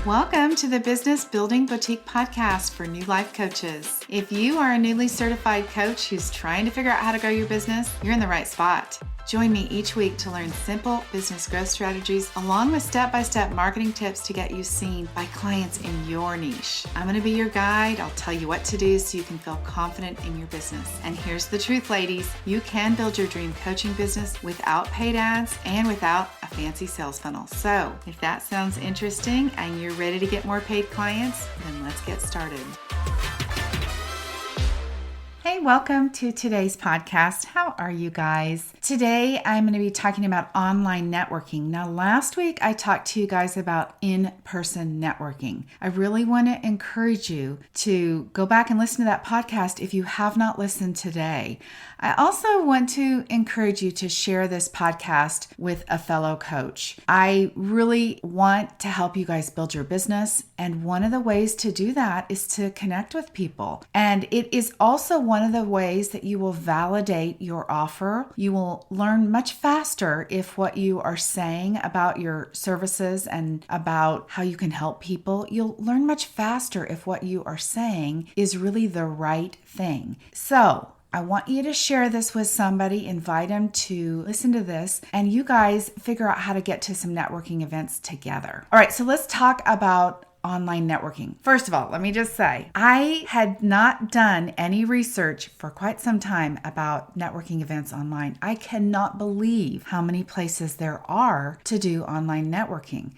Welcome to the Business Building Boutique podcast for new life coaches. If you are a newly certified coach who's trying to figure out how to grow your business, you're in the right spot. Join me each week to learn simple business growth strategies along with step-by-step marketing tips to get you seen by clients in your niche. I'm going to be your guide. I'll tell you what to do so you can feel confident in your business. And here's the truth, ladies. You can build your dream coaching business without paid ads and without a fancy sales funnel. So if that sounds interesting and you're ready to get more paid clients, then let's get started. Hey, welcome to today's podcast. How are you guys? Today, I'm going to be talking about online networking. Now, last week, I talked to you guys about in-person networking. I really want to encourage you to go back and listen to that podcast if you have not listened today. I also want to encourage you to share this podcast with a fellow coach. I really want to help you guys build your business. And one of the ways to do that is to connect with people. And it is also one of the ways that you will validate your offer. You will learn much faster if what you are saying about your services and about how you can help people, you'll learn much faster if what you are saying is really the right thing. So, I want you to share this with somebody, invite them to listen to this, and you guys figure out how to get to some networking events together. All right, so let's talk about online networking. First of all, let me just say, I had not done any research for quite some time about networking events online. I cannot believe how many places there are to do online networking.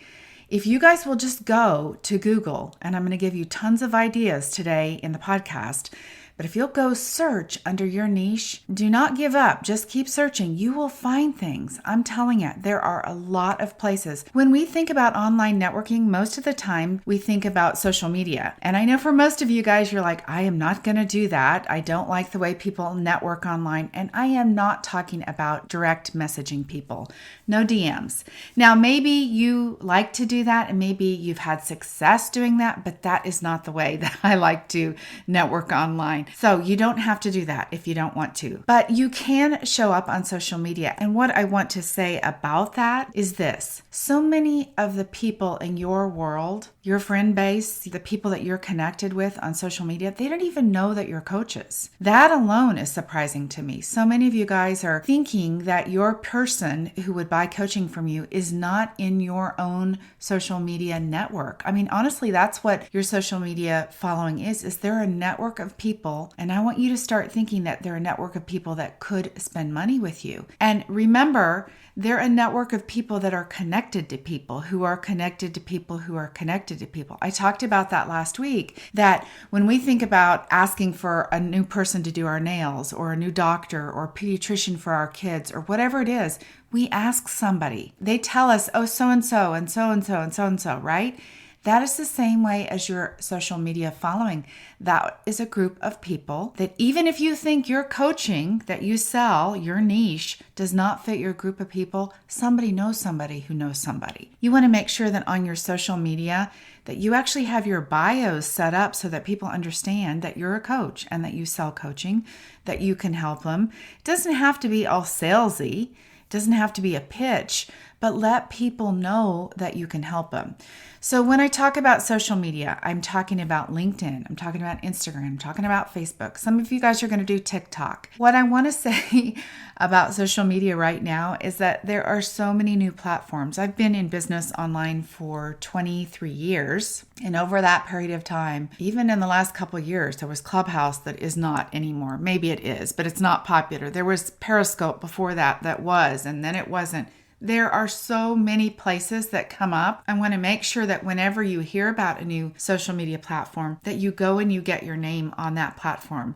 If you guys will just go to Google, and I'm going to give you tons of ideas today in the podcast, but if you'll go search under your niche, do not give up. Just keep searching. You will find things. I'm telling you, there are a lot of places. When we think about online networking, most of the time we think about social media. And I know for most of you guys, you're like, I am not going to do that. I don't like the way people network online. And I am not talking about direct messaging people. No DMs. Now, maybe you like to do that and maybe you've had success doing that, but that is not the way that I like to network online. So you don't have to do that if you don't want to, but you can show up on social media. And what I want to say about that is this. So many of the people in your world, your friend base, the people that you're connected with on social media, they don't even know that you're coaches. That alone is surprising to me. So many of you guys are thinking that your person who would buy coaching from you is not in your own social media network. I mean, honestly, that's what your social media following is there a network of people. And I want you to start thinking that they're a network of people that could spend money with you. And remember, they're a network of people that are connected to people who are connected to people who are connected to people. I talked about that last week, that when we think about asking for a new person to do our nails or a new doctor or pediatrician for our kids or whatever it is, we ask somebody. They tell us, oh, so-and-so and so-and-so and so-and-so, right? That is the same way as your social media following. That is a group of people that even if you think your coaching that you sell, your niche, does not fit your group of people, somebody knows somebody who knows somebody. You want to make sure that on your social media that you actually have your bios set up so that people understand that you're a coach and that you sell coaching, that you can help them. It doesn't have to be all salesy. It doesn't have to be a pitch, but let people know that you can help them. So when I talk about social media, I'm talking about LinkedIn, I'm talking about Instagram, I'm talking about Facebook. Some of you guys are going to do TikTok. What I want to say about social media right now is that there are so many new platforms. I've been in business online for 23 years. And over that period of time, even in the last couple of years, there was Clubhouse that is not anymore. Maybe it is, but it's not popular. There was Periscope before that was, and then it wasn't. There are so many places that come up. I want to make sure that whenever you hear about a new social media platform, that you go and you get your name on that platform.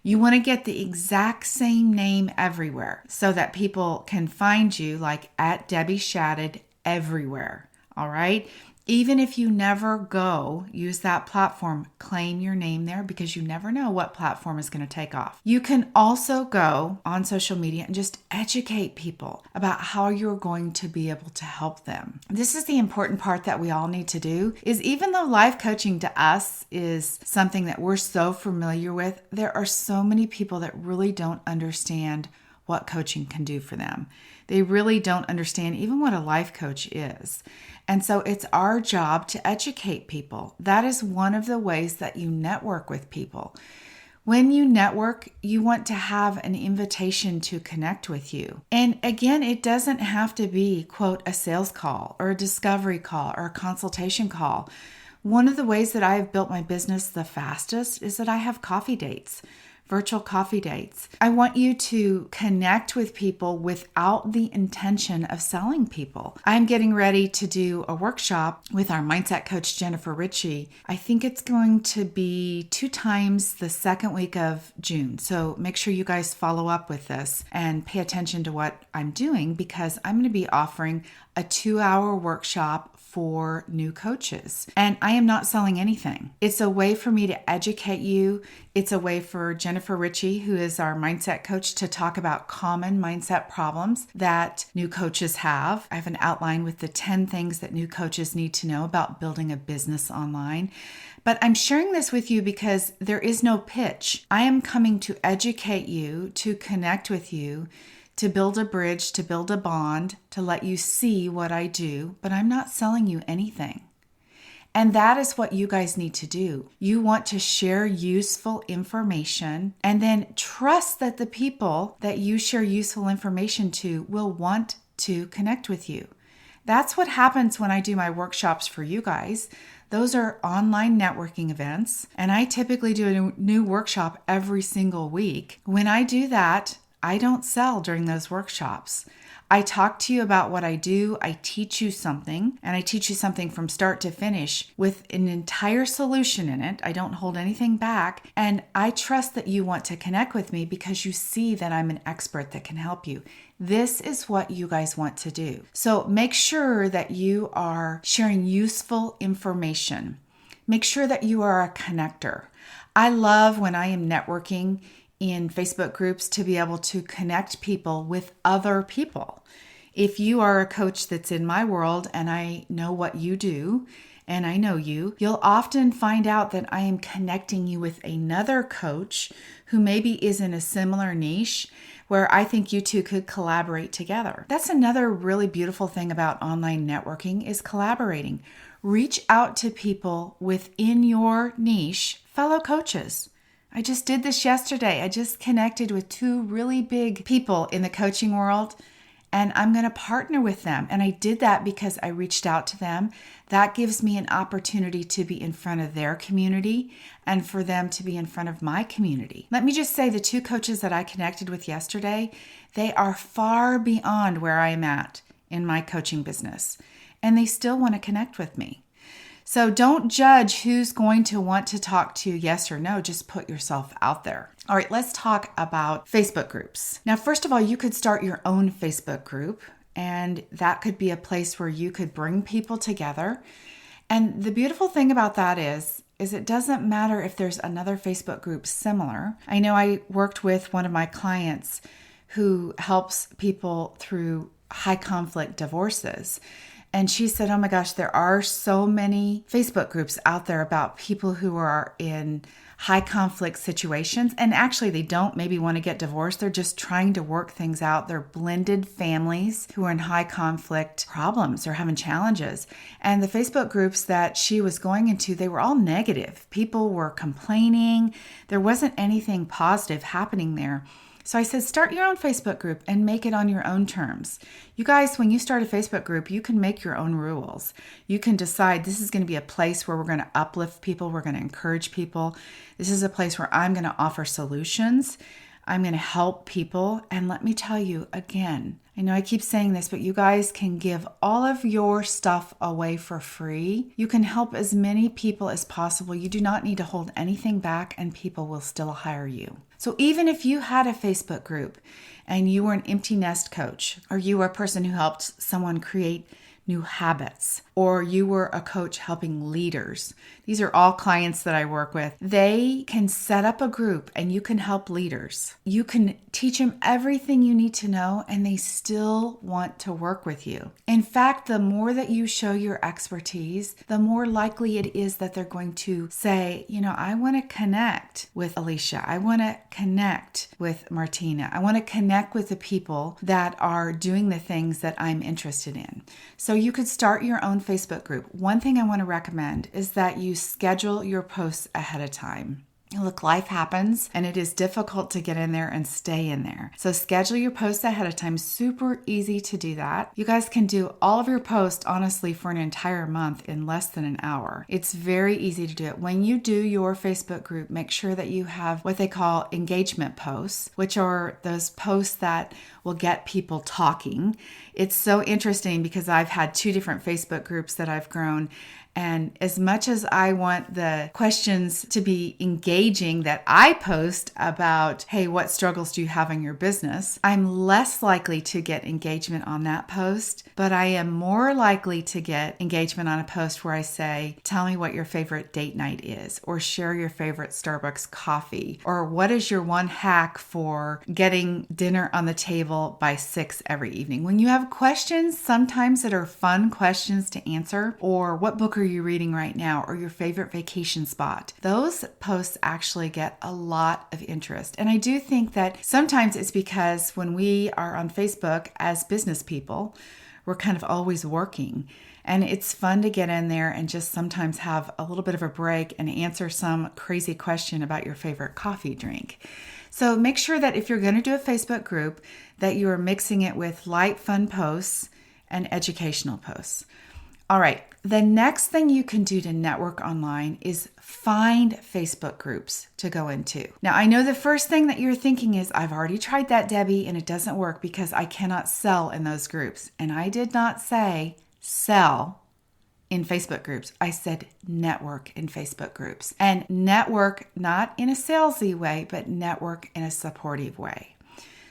You want to get the exact same name everywhere so that people can find you, like at Debbie Shadid everywhere. All right. Even if you never go use that platform, claim your name there because you never know what platform is going to take off. You can also go on social media and just educate people about how you're going to be able to help them. This is the important part that we all need to do, is even though life coaching to us is something that we're so familiar with, there are so many people that really don't understand what coaching can do for them. They really don't understand even what a life coach is. And so it's our job to educate people. That is one of the ways that you network with people. When you network, you want to have an invitation to connect with you. And again, it doesn't have to be, quote, a sales call or a discovery call or a consultation call. One of the ways that I have built my business the fastest is that I have coffee dates. Virtual coffee dates. I want you to connect with people without the intention of selling people. I'm getting ready to do a workshop with our mindset coach, Jennifer Ritchie. I think it's going to be 2 times the second week of June. So make sure you guys follow up with this and pay attention to what I'm doing, because I'm going to be offering a 2-hour workshop for new coaches. And I am not selling anything. It's a way for me to educate you. It's a way for Jennifer Ritchie, who is our mindset coach, to talk about common mindset problems that new coaches have. I have an outline with the 10 things that new coaches need to know about building a business online. But I'm sharing this with you because there is no pitch. I am coming to educate you, to connect with you, to build a bridge, to build a bond, to let you see what I do, but I'm not selling you anything. And that is what you guys need to do. You want to share useful information and then trust that the people that you share useful information to will want to connect with you. That's what happens when I do my workshops for you guys. Those are online networking events, and I typically do a new workshop every single week. When I do that, I don't sell during those workshops. I talk to you about what I do. I teach you something, and I teach you something from start to finish with an entire solution in it. I don't hold anything back, and I trust that you want to connect with me because you see that I'm an expert that can help you. This is what you guys want to do. So make sure that you are sharing useful information. Make sure that you are a connector. I love when I am networking in Facebook groups to be able to connect people with other people. If you are a coach that's in my world and I know what you do and I know you, you'll often find out that I am connecting you with another coach who maybe is in a similar niche where I think you two could collaborate together. That's another really beautiful thing about online networking is collaborating. Reach out to people within your niche, fellow coaches. I just did this yesterday. I just connected with 2 really big people in the coaching world, and I'm going to partner with them. And I did that because I reached out to them. That gives me an opportunity to be in front of their community and for them to be in front of my community. Let me just say the 2 coaches that I connected with yesterday, they are far beyond where I am at in my coaching business, and they still want to connect with me. So don't judge who's going to want to talk to you, yes or no. Just put yourself out there. All right, let's talk about Facebook groups. Now, first of all, you could start your own Facebook group, and that could be a place where you could bring people together. And the beautiful thing about that is it doesn't matter if there's another Facebook group similar. I know I worked with one of my clients who helps people through high conflict divorces. And she said, oh my gosh, there are so many Facebook groups out there about people who are in high conflict situations. And actually, they don't maybe want to get divorced. They're just trying to work things out. They're blended families who are in high conflict problems or having challenges. And the Facebook groups that she was going into, they were all negative. People were complaining. There wasn't anything positive happening there. So I said, start your own Facebook group and make it on your own terms. You guys, when you start a Facebook group, you can make your own rules. You can decide this is going to be a place where we're going to uplift people. We're going to encourage people. This is a place where I'm going to offer solutions. I'm going to help people. And let me tell you again, I know I keep saying this, but you guys can give all of your stuff away for free. You can help as many people as possible. You do not need to hold anything back, and people will still hire you. So even if you had a Facebook group and you were an empty nest coach, or you were a person who helped someone create new habits, or you were a coach helping leaders. These are all clients that I work with. They can set up a group and you can help leaders. You can teach them everything you need to know and they still want to work with you. In fact, the more that you show your expertise, the more likely it is that they're going to say, I want to connect with Alicia. I want to connect with Martina. I want to connect with the people that are doing the things that I'm interested in. So you could start your own Facebook group. One thing I want to recommend is that you schedule your posts ahead of time. Look, life happens and it is difficult to get in there and stay in there. So schedule your posts ahead of time. Super easy to do that. You guys can do all of your posts, honestly, for an entire month in less than an hour. It's very easy to do it. When you do your Facebook group, make sure that you have what they call engagement posts, which are those posts that will get people talking. It's so interesting because I've had 2 different Facebook groups that I've grown. And as much as I want the questions to be engaging that I post about, hey, what struggles do you have in your business? I'm less likely to get engagement on that post, but I am more likely to get engagement on a post where I say, tell me what your favorite date night is, or share your favorite Starbucks coffee, or what is your one hack for getting dinner on the table by 6 every evening. When you have questions, sometimes that are fun questions to answer, or what book are you reading right now, or your favorite vacation spot. Those posts actually get a lot of interest. And I do think that sometimes it's because when we are on Facebook as business people, we're kind of always working. And it's fun to get in there and just sometimes have a little bit of a break and answer some crazy question about your favorite coffee drink. So make sure that if you're going to do a Facebook group, that you are mixing it with light, fun posts and educational posts. All right, the next thing you can do to network online is find Facebook groups to go into. Now, I know the first thing that you're thinking is, I've already tried that, Debbie, and it doesn't work because I cannot sell in those groups. And I did not say sell in Facebook groups. I said network in Facebook groups. And network not in a salesy way, but network in a supportive way.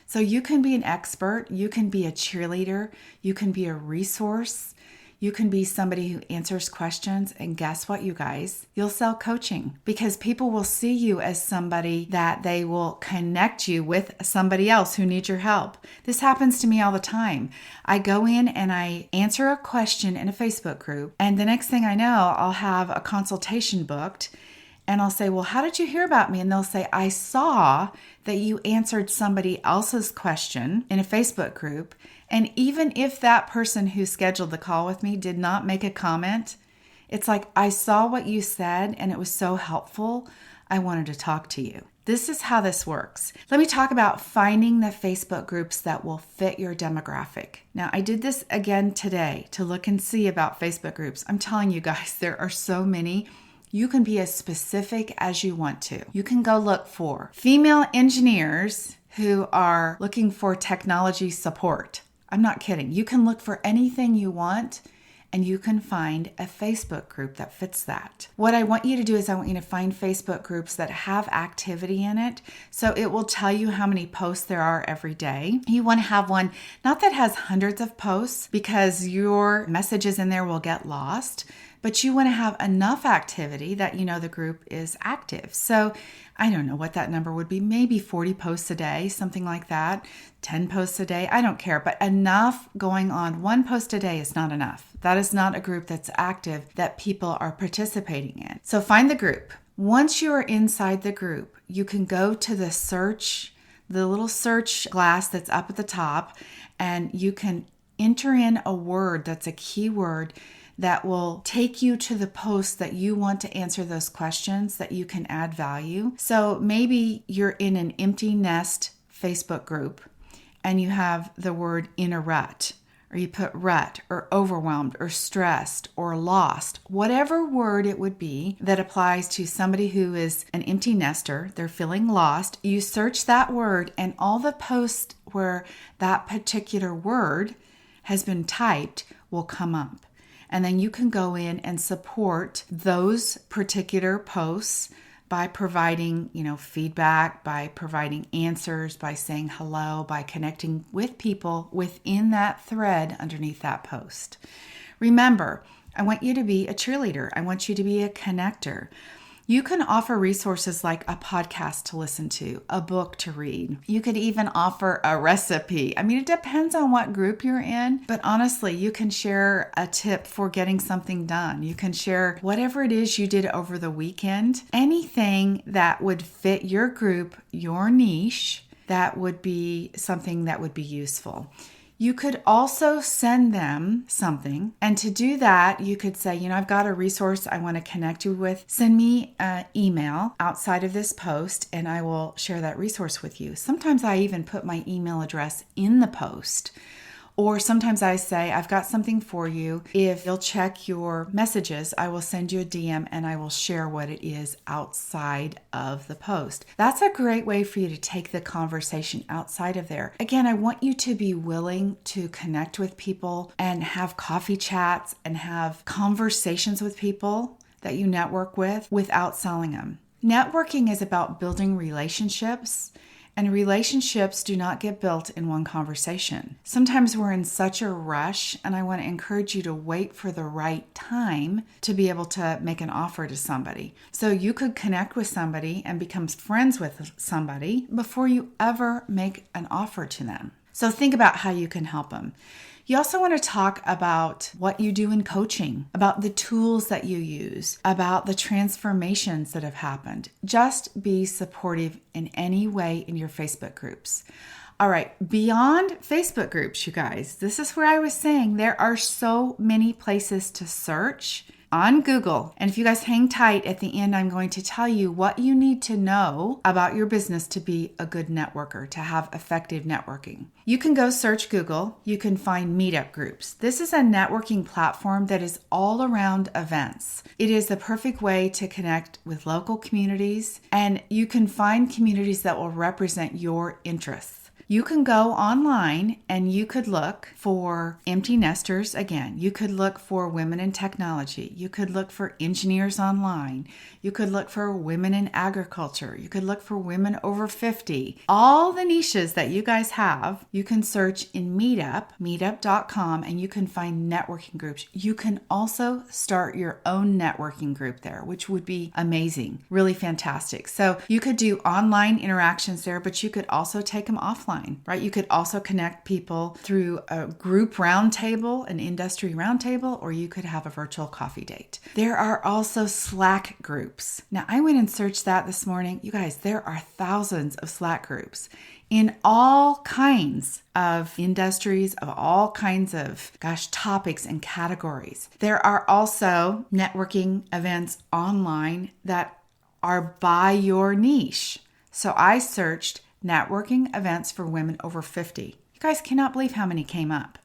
So you can be an expert, you can be a cheerleader, you can be a resource, you can be somebody who answers questions, and guess what, you guys? You'll sell coaching because people will see you as somebody that they will connect you with somebody else who needs your help. This happens to me all the time. I go in and I answer a question in a Facebook group, and the next thing I know, I'll have a consultation booked. And I'll say, well, how did you hear about me? And they'll say, I saw that you answered somebody else's question in a Facebook group. And even if that person who scheduled the call with me did not make a comment, it's like, I saw what you said and it was so helpful. I wanted to talk to you. This is how this works. Let me talk about finding the Facebook groups that will fit your demographic. Now, I did this again today to look and see about Facebook groups. I'm telling you guys, there are so many. You can be as specific as you want to. You can go look for female engineers who are looking for technology support. I'm not kidding. You can look for anything you want and you can find a Facebook group that fits that. What I want you to do is I want you to find Facebook groups that have activity in it. So it will tell you how many posts there are every day. You want to have one, not that has hundreds of posts because your messages in there will get lost, but you want to have enough activity that you know the group is active. So I don't know what that number would be, maybe 40 posts a day, something like that, 10 posts a day, I don't care, but enough going on. 1 post a day is not enough. That is not a group that's active that people are participating in. So find the group. Once you are inside the group, you can go to the search, the little search glass that's up at the top, and you can enter in a word that's a keyword that will take you to the post that you want to answer those questions that you can add value. So maybe you're in an empty nest Facebook group and you have the word in a rut, or you put rut or overwhelmed or stressed or lost, whatever word it would be that applies to somebody who is an empty nester, they're feeling lost. You search that word and all the posts where that particular word has been typed will come up. And then you can go in and support those particular posts by providing, feedback, by providing answers, by saying hello, by connecting with people within that thread underneath that post. Remember, I want you to be a cheerleader. I want you to be a connector. You can offer resources like a podcast to listen to, a book to read. You could even offer a recipe. I mean, it depends on what group you're in, but honestly, you can share a tip for getting something done. You can share whatever it is you did over the weekend, anything that would fit your group, your niche, that would be something that would be useful. You could also send them something. And to do that, you could say, I've got a resource I want to connect you with. Send me an email outside of this post and I will share that resource with you. Sometimes I even put my email address in the post. Or sometimes I say, I've got something for you. If you'll check your messages, I will send you a DM and I will share what it is outside of the post. That's a great way for you to take the conversation outside of there. Again, I want you to be willing to connect with people and have coffee chats and have conversations with people that you network with without selling them. Networking is about building relationships. And relationships do not get built in one conversation. Sometimes we're in such a rush, and I want to encourage you to wait for the right time to be able to make an offer to somebody. So you could connect with somebody and become friends with somebody before you ever make an offer to them. So think about how you can help them. You also want to talk about what you do in coaching, about the tools that you use, about the transformations that have happened. Just be supportive in any way in your Facebook groups. All right, beyond Facebook groups, you guys, this is where I was saying there are so many places to search on Google. And if you guys hang tight, at the end, I'm going to tell you what you need to know about your business to be a good networker, to have effective networking. You can go search Google. You can find meetup groups. This is a networking platform that is all around events. It is the perfect way to connect with local communities, and you can find communities that will represent your interests. You can go online and you could look for empty nesters again. You could look for women in technology. You could look for engineers online. You could look for women in agriculture. You could look for women over 50. All the niches that you guys have, you can search in meetup.com, and you can find networking groups. You can also start your own networking group there, which would be amazing, really fantastic. So you could do online interactions there, but you could also take them offline. Right? You could also connect people through a group roundtable, an industry roundtable, or you could have a virtual coffee date. There are also Slack groups. Now, I went and searched that this morning. You guys, there are thousands of Slack groups in all kinds of industries, of all kinds of, topics and categories. There are also networking events online that are by your niche. So I searched networking events for women over 50. You guys cannot believe how many came up.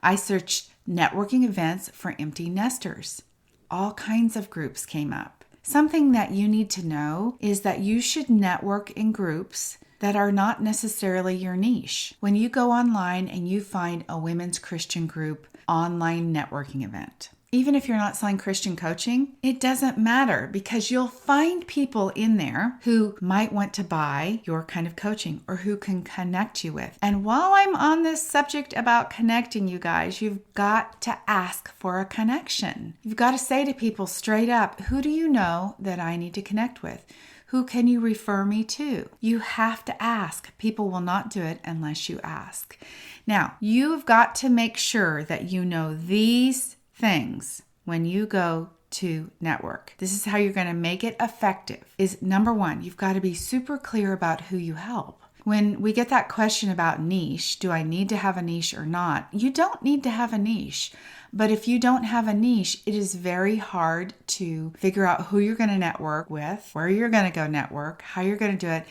I searched networking events for empty nesters. All kinds of groups came up. Something that you need to know is that you should network in groups that are not necessarily your niche. When you go online and you find a women's Christian group online networking event, even if you're not selling Christian coaching, it doesn't matter, because you'll find people in there who might want to buy your kind of coaching or who can connect you with. And while I'm on this subject about connecting, you guys, you've got to ask for a connection. You've got to say to people straight up, who do you know that I need to connect with? Who can you refer me to? You have to ask. People will not do it unless you ask. Now, you've got to make sure that you know these things when you go to network. This is how you're going to make it effective. Is number one, you've got to be super clear about who you help. When we get that question about niche, do I need to have a niche or not? You don't need to have a niche. But if you don't have a niche, it is very hard to figure out who you're going to network with, where you're going to go network, how you're going to do it.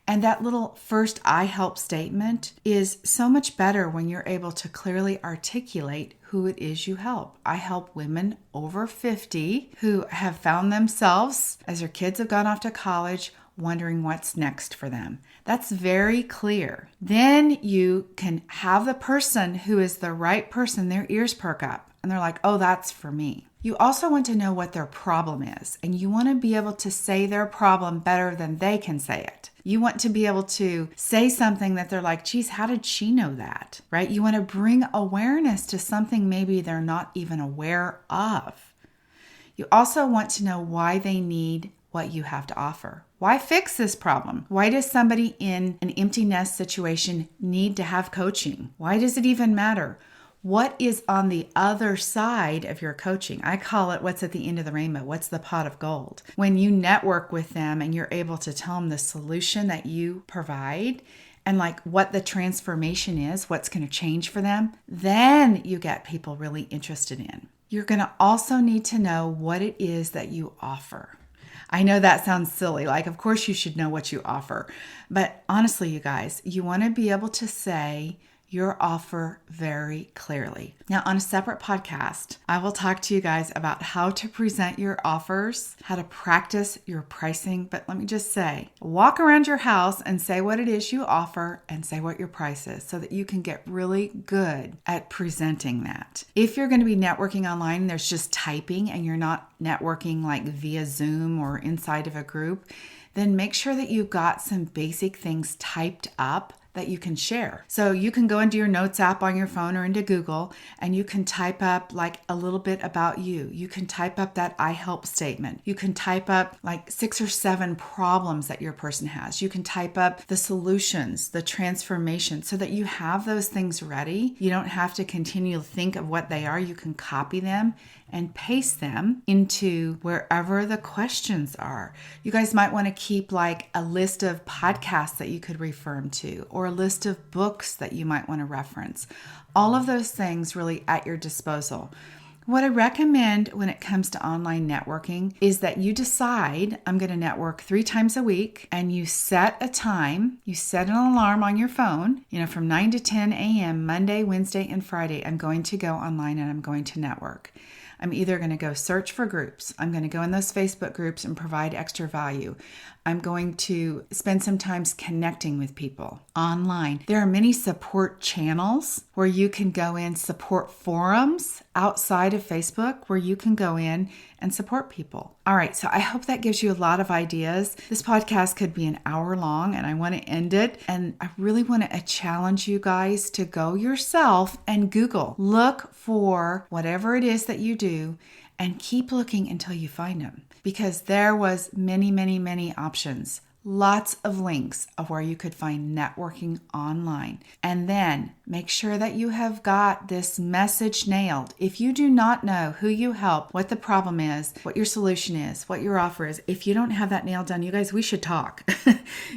And that little first I help statement is so much better when you're able to clearly articulate who it is you help. I help women over 50 who have found themselves, as their kids have gone off to college, wondering what's next for them. That's very clear. Then you can have the person who is the right person, their ears perk up and they're like, oh, that's for me. You also want to know what their problem is, and you want to be able to say their problem better than they can say it. You want to be able to say something that they're like, geez, how did she know that, right? You want to bring awareness to something maybe they're not even aware of. You also want to know why they need what you have to offer. Why fix this problem? Why does somebody in an empty nest situation need to have coaching? Why does it even matter? What is on the other side of your coaching? I call it what's at the end of the rainbow. What's the pot of gold? When you network with them and you're able to tell them the solution that you provide and like what the transformation is, what's going to change for them, then you get people really interested in. You're going to also need to know what it is that you offer. I know that sounds silly. Like, of course you should know what you offer. But honestly, you guys, you want to be able to say your offer very clearly. Now, on a separate podcast, I will talk to you guys about how to present your offers, how to practice your pricing. But let me just say, walk around your house and say what it is you offer and say what your price is so that you can get really good at presenting that. If you're going to be networking online and there's just typing and you're not networking like via Zoom or inside of a group, then make sure that you've got some basic things typed up that you can share. So you can go into your notes app on your phone or into Google and you can type up like a little bit about you. You can type up that I help statement. You can type up like 6 or 7 problems that your person has. You can type up the solutions, the transformation, so that you have those things ready. You don't have to continue to think of what they are. You can copy them and paste them into wherever the questions are. You guys might want to keep like a list of podcasts that you could refer them to, or a list of books that you might want to reference. All of those things really at your disposal. What I recommend when it comes to online networking is that you decide, I'm going to network 3 times a week, and you set a time, you set an alarm on your phone, from 9 to 10 a.m., Monday, Wednesday, and Friday, I'm going to go online and I'm going to network. I'm either going to go search for groups. I'm going to go in those Facebook groups and provide extra value. I'm going to spend some time connecting with people online. There are many support channels where you can go in, support forums outside of Facebook where you can go in and support people. All right, so I hope that gives you a lot of ideas. This podcast could be an hour long and I want to end it. And I really want to challenge you guys to go yourself and Google. Look for whatever it is that you do and keep looking until you find them. Because there was many options, lots of links of where you could find networking online. And then make sure that you have got this message nailed. If you do not know who you help, what the problem is, what your solution is, what your offer is, if you don't have that nailed down, you guys, we should talk.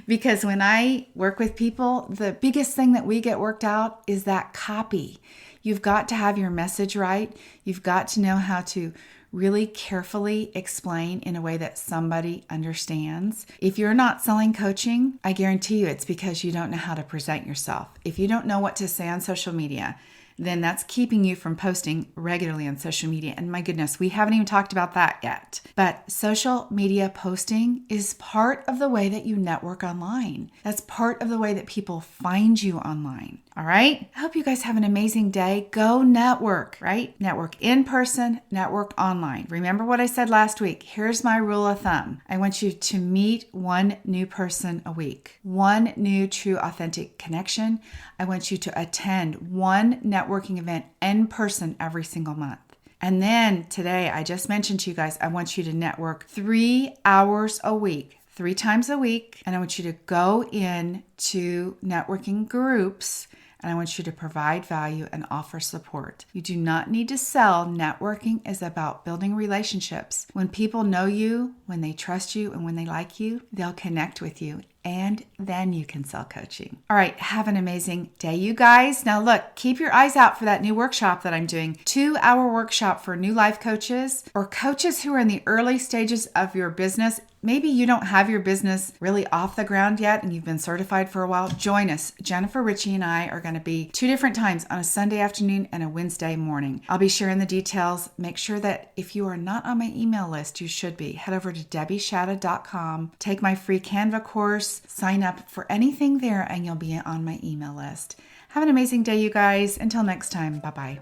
Because when I work with people, the biggest thing that we get worked out is that copy. You've got to have your message right. You've got to know how to really carefully explain in a way that somebody understands. If you're not selling coaching, I guarantee you it's because you don't know how to present yourself. If you don't know what to say on social media, then that's keeping you from posting regularly on social media. And my goodness, we haven't even talked about that yet. But social media posting is part of the way that you network online. That's part of the way that people find you online. All right? I hope you guys have an amazing day. Go network, right? Network in person, network online. Remember what I said last week. Here's my rule of thumb. I want you to meet 1 new person a week. 1 new, true, authentic connection. I want you to attend 1 networking event in person every single month. And then today, I just mentioned to you guys, I want you to network 3 hours a week, 3 times a week. And I want you to go in to networking groups and I want you to provide value and offer support. You do not need to sell. Networking is about building relationships. When people know you, when they trust you, and when they like you, they'll connect with you. And then you can sell coaching. All right, have an amazing day, you guys. Now look, keep your eyes out for that new workshop that I'm doing. 2-hour workshop for new life coaches or coaches who are in the early stages of your business. Maybe you don't have your business really off the ground yet and you've been certified for a while. Join us. Jennifer Ritchie and I are going to be 2 different times on a Sunday afternoon and a Wednesday morning. I'll be sharing the details. Make sure that if you are not on my email list, you should be. Head over to debbieshadid.com. Take my free Canva course. Sign up for anything there and you'll be on my email list. Have an amazing day, you guys. Until next time. Bye-bye.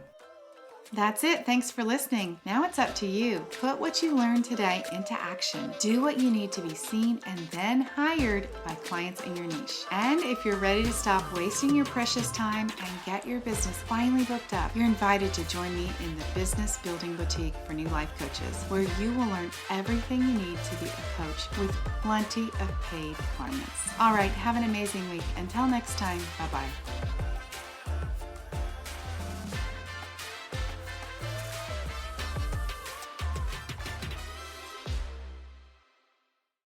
That's it. Thanks for listening. Now it's up to you. Put what you learned today into action. Do what you need to be seen and then hired by clients in your niche. And if you're ready to stop wasting your precious time and get your business finally booked up, you're invited to join me in the Business Building Boutique for New Life Coaches, where you will learn everything you need to be a coach with plenty of paid clients. All right, have an amazing week. Until next time, bye-bye.